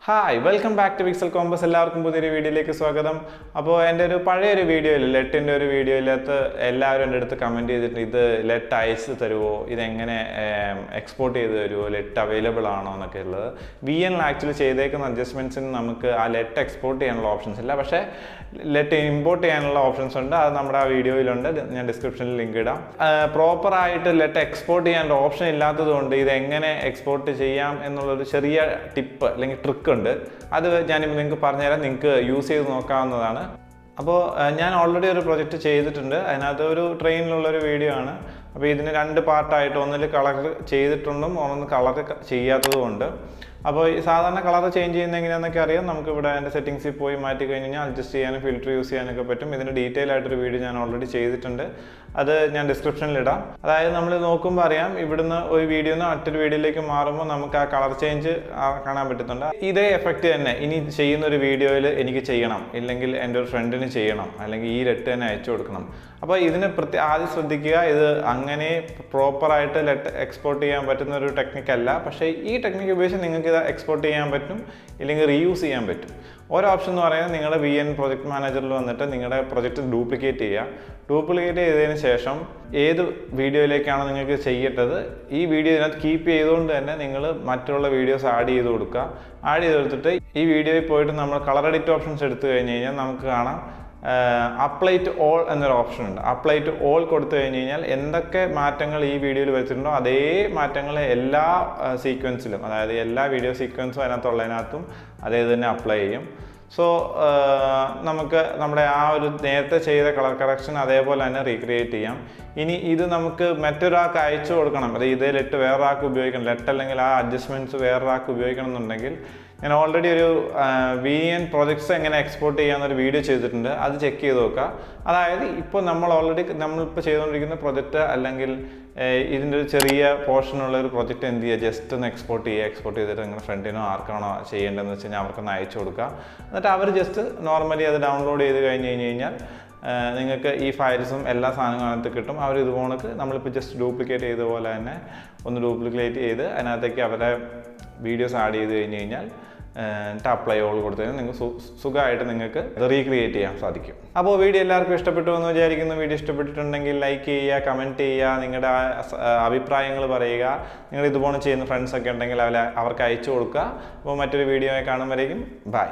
Hi welcome back to Pixel Compass. എല്ലാവർക്കും പുതിയൊരു വീഡിയോയിലേക്ക് സ്വാഗതം. അപ്പോൾ എൻ്റെ ഒരു പഴയൊരു വീഡിയോയിൽ ലെറ്റിൻ്റെ ഒരു വീഡിയോയിലകത്ത് എല്ലാവരും എൻ്റെ അടുത്ത് കമൻറ്റ് ചെയ്തിട്ട് ഇത് ലെറ്റ് അയച്ച് തരുമോ, ഇതെങ്ങനെ എക്സ്പോർട്ട് ചെയ്ത് തരുമോ, ലെറ്റ് അവൈലബിൾ ആണോ എന്നൊക്കെ ഉള്ളത്. VNൽ ആക്ച്വലി ചെയ്തേക്കുന്ന അഡ്ജസ്റ്റ്മെൻറ്റ്സിന് നമുക്ക് ആ ലെറ്റ് എക്സ്പോർട്ട് ചെയ്യാനുള്ള ഓപ്ഷൻസ് ഇല്ല, പക്ഷേ ലെറ്റ് ഇമ്പോർട്ട് ചെയ്യാനുള്ള ഓപ്ഷൻസ് ഉണ്ട്. അത് നമ്മുടെ ആ വീഡിയോയിലുണ്ട്, ഞാൻ ഡിസ്ക്രിപ്ഷനിൽ ലിങ്ക് ഇടാം. പ്രോപ്പറായിട്ട് ലെറ്റ് എക്സ്പോർട്ട് ചെയ്യാനുള്ള ഓപ്ഷൻ ഇല്ലാത്തത് കൊണ്ട് ഇതെങ്ങനെ എക്സ്പോർട്ട് ചെയ്യാം എന്നുള്ളൊരു ചെറിയ ടിപ്പ് അല്ലെങ്കിൽ ട്രിക്ക് ഉണ്ട്. അത് ഞാനിപ്പോൾ നിങ്ങൾക്ക് പറഞ്ഞുതരാം, നിങ്ങൾക്ക് യൂസ് ചെയ്ത് നോക്കാവുന്നതാണ്. അപ്പോൾ ഞാൻ ഓൾറെഡി ഒരു പ്രൊജക്റ്റ് ചെയ്തിട്ടുണ്ട്. അതിനകത്ത് ഒരു ട്രെയിനിലുള്ളൊരു വീഡിയോ ആണ്. അപ്പോൾ ഇതിന് രണ്ട് പാർട്ടായിട്ട്, ഒന്നിൽ കളർ ചെയ്തിട്ടുണ്ടും ഒന്ന് കളർ ചെയ്യാത്തതും ഉണ്ട്. അപ്പോൾ ഈ സാധാരണ കളർ ചേഞ്ച് ചെയ്യുന്ന എങ്ങനെയാണെന്നൊക്കെ അറിയാം. നമുക്കിവിടെ എൻ്റെ സെറ്റിങ്സിൽ പോയി മാറ്റി കഴിഞ്ഞ് കഴിഞ്ഞാൽ അഡ്ജസ്റ്റ് ചെയ്യാനും ഫിൽറ്റർ യൂസ് ചെയ്യാനൊക്കെ പറ്റും. ഇതിന് ഡീറ്റെയിൽ ആയിട്ടൊരു വീഡിയോ ഞാൻ ഓൾറെഡി ചെയ്തിട്ടുണ്ട്, അത് ഞാൻ ഡിസ്ക്രിപ്ഷനിൽ ഇടാം. അതായത് നമ്മൾ നോക്കുമ്പോൾ അറിയാം, ഇവിടുന്ന് ഒരു വീഡിയോ നിന്ന് മറ്റൊരു വീഡിയോയിലേക്ക് മാറുമ്പോൾ നമുക്ക് ആ കളർ ചേഞ്ച് കാണാൻ പറ്റുന്നുണ്ട്. ഇതേ എഫക്റ്റ് തന്നെ ഇനി ചെയ്യുന്ന ഒരു വീഡിയോയിൽ എനിക്ക് ചെയ്യണം, ഇല്ലെങ്കിൽ എൻ്റെ ഒരു ഫ്രണ്ടിന് ചെയ്യണം, അല്ലെങ്കിൽ ഈ ലെറ്റ് തന്നെ അയച്ചു കൊടുക്കണം. അപ്പോൾ ഇതിന് ആദ്യം ശ്രദ്ധിക്കുക, ഇത് അങ്ങനെ പ്രോപ്പറായിട്ട് ലെറ്റ് എക്സ്പോർട്ട് ചെയ്യാൻ പറ്റുന്ന ഒരു ടെക്നിക്കല്ല. പക്ഷേ ഈ ടെക്നിക്ക് ഉപയോഗിച്ച് നിങ്ങൾക്ക് ഇത് എക്സ്പോർട്ട് ചെയ്യാൻ പറ്റും, ഇല്ലെങ്കിൽ റീയൂസ് ചെയ്യാൻ പറ്റും. ഒരു ഓപ്ഷൻ എന്ന് പറയുന്നത് നിങ്ങളുടെ VN പ്രൊജക്ട് മാനേജറിൽ വന്നിട്ട് നിങ്ങളുടെ പ്രൊജക്റ്റ് ഡ്യൂപ്ലിക്കേറ്റ് ചെയ്യുക. ഡ്യൂപ്ലിക്കേറ്റ് ചെയ്തതിന് ശേഷം ഏത് വീഡിയോയിലേക്കാണ് നിങ്ങൾക്ക് ചെയ്യേണ്ടത്, ഈ വീഡിയോ ഇതിനകത്ത് കീപ്പ് ചെയ്തുകൊണ്ട് തന്നെ നിങ്ങൾ മറ്റുള്ള വീഡിയോസ് ആഡ് ചെയ്ത് കൊടുക്കുക. ആഡ് ചെയ്ത് കൊടുത്തിട്ട് ഈ വീഡിയോയിൽ പോയിട്ട് നമ്മൾ കളർ എഡിറ്റ് ഓപ്ഷൻസ് എടുത്തു കഴിഞ്ഞ് കഴിഞ്ഞാൽ നമുക്ക് കാണാം അപ്ലൈ ടു ഓൾ എന്നൊരു ഓപ്ഷൻ ഉണ്ട്. അപ്ലൈ ടു ഓൾ കൊടുത്തു കഴിഞ്ഞ് കഴിഞ്ഞാൽ എന്തൊക്കെ മാറ്റങ്ങൾ ഈ വീഡിയോയിൽ വരുത്തിയിട്ടുണ്ടോ അതേ മാറ്റങ്ങൾ എല്ലാ സീക്വൻസിലും, അതായത് എല്ലാ വീഡിയോ സീക്വൻസും അതിനകത്തുള്ളതിനകത്തും അതേ തന്നെ അപ്ലൈ ചെയ്യും. സോ നമുക്ക് നമ്മുടെ ആ ഒരു നേരത്തെ ചെയ്ത കളർ കറക്ഷൻ അതേപോലെ തന്നെ റീക്രിയേറ്റ് ചെയ്യാം. ഇനി ഇത് നമുക്ക് മറ്റൊരാൾക്ക് അയച്ചു കൊടുക്കണം, അത് ഇതേ ലെറ്റ് വേറൊരാൾക്ക് ഉപയോഗിക്കണം, ലെറ്റ് അല്ലെങ്കിൽ ആ അഡ്ജസ്റ്റ്മെൻറ്റ്സ് വേറൊരാൾക്ക് ഉപയോഗിക്കണം എന്നുണ്ടെങ്കിൽ ഞാൻ ഓൾറെഡി ഒരു VN പ്രൊജക്ട്സ് എങ്ങനെ എക്സ്പോർട്ട് ചെയ്യാമെന്നൊരു വീഡിയോ ചെയ്തിട്ടുണ്ട്, അത് ചെക്ക് ചെയ്ത് നോക്കുക. അതായത് ഇപ്പോൾ നമ്മളിപ്പോൾ ചെയ്തുകൊണ്ടിരിക്കുന്ന പ്രൊജക്റ്റ് അല്ലെങ്കിൽ ഇതിൻ്റെ ഒരു ചെറിയ പോർഷനുള്ള ഒരു പ്രൊജക്റ്റ് എന്ത് ചെയ്യുക, ജസ്റ്റ് ഒന്ന് എക്സ്പോർട്ട് ചെയ്തിട്ട് നിങ്ങളുടെ ഫ്രണ്ടിനോ ആർക്കാണോ ചെയ്യേണ്ടതെന്ന് വെച്ച് കഴിഞ്ഞാൽ അവർക്കൊന്ന് അയച്ചു കൊടുക്കുക. എന്നിട്ട് അവർ ജസ്റ്റ് നോർമലി അത് ഡൗൺലോഡ് ചെയ്ത് കഴിഞ്ഞ് കഴിഞ്ഞാൽ നിങ്ങൾക്ക് ഈ ഫയൽസും എല്ലാ സാധനങ്ങളും അതിനകത്ത് കിട്ടും. അവർ ഇതുപോലൊക്കെ നമ്മളിപ്പോൾ ജസ്റ്റ് ഡ്യൂപ്ലിക്കേറ്റ് ചെയ്ത പോലെ തന്നെ ഒന്ന് ഡ്യൂപ്ലിക്കേറ്റ് ചെയ്ത് അതിനകത്തേക്ക് അവരെ വീഡിയോസ് ആഡ് ചെയ്ത് കഴിഞ്ഞ് കഴിഞ്ഞാൽ അപ്ലൈ ഓൾ കൊടുത്തു കഴിഞ്ഞാൽ നിങ്ങൾക്ക് സുഖമായിട്ട് നിങ്ങൾക്ക് റീക്രിയേറ്റ് ചെയ്യാൻ സാധിക്കും. അപ്പോൾ വീഡിയോ എല്ലാവർക്കും ഇഷ്ടപ്പെട്ടു എന്ന് വിചാരിക്കുന്നു. വീഡിയോ ഇഷ്ടപ്പെട്ടിട്ടുണ്ടെങ്കിൽ ലൈക്ക് ചെയ്യുക, കമൻറ്റ് ചെയ്യുക, നിങ്ങളുടെ അഭിപ്രായങ്ങൾ പറയുക. നിങ്ങൾ ഇതുപോലെ ചെയ്യുന്ന ഫ്രണ്ട്സൊക്കെ ഉണ്ടെങ്കിൽ അവർക്ക് അയച്ചു കൊടുക്കുക. അപ്പോൾ മറ്റൊരു വീഡിയോ കാണുമ്പോഴേക്കും ബൈ.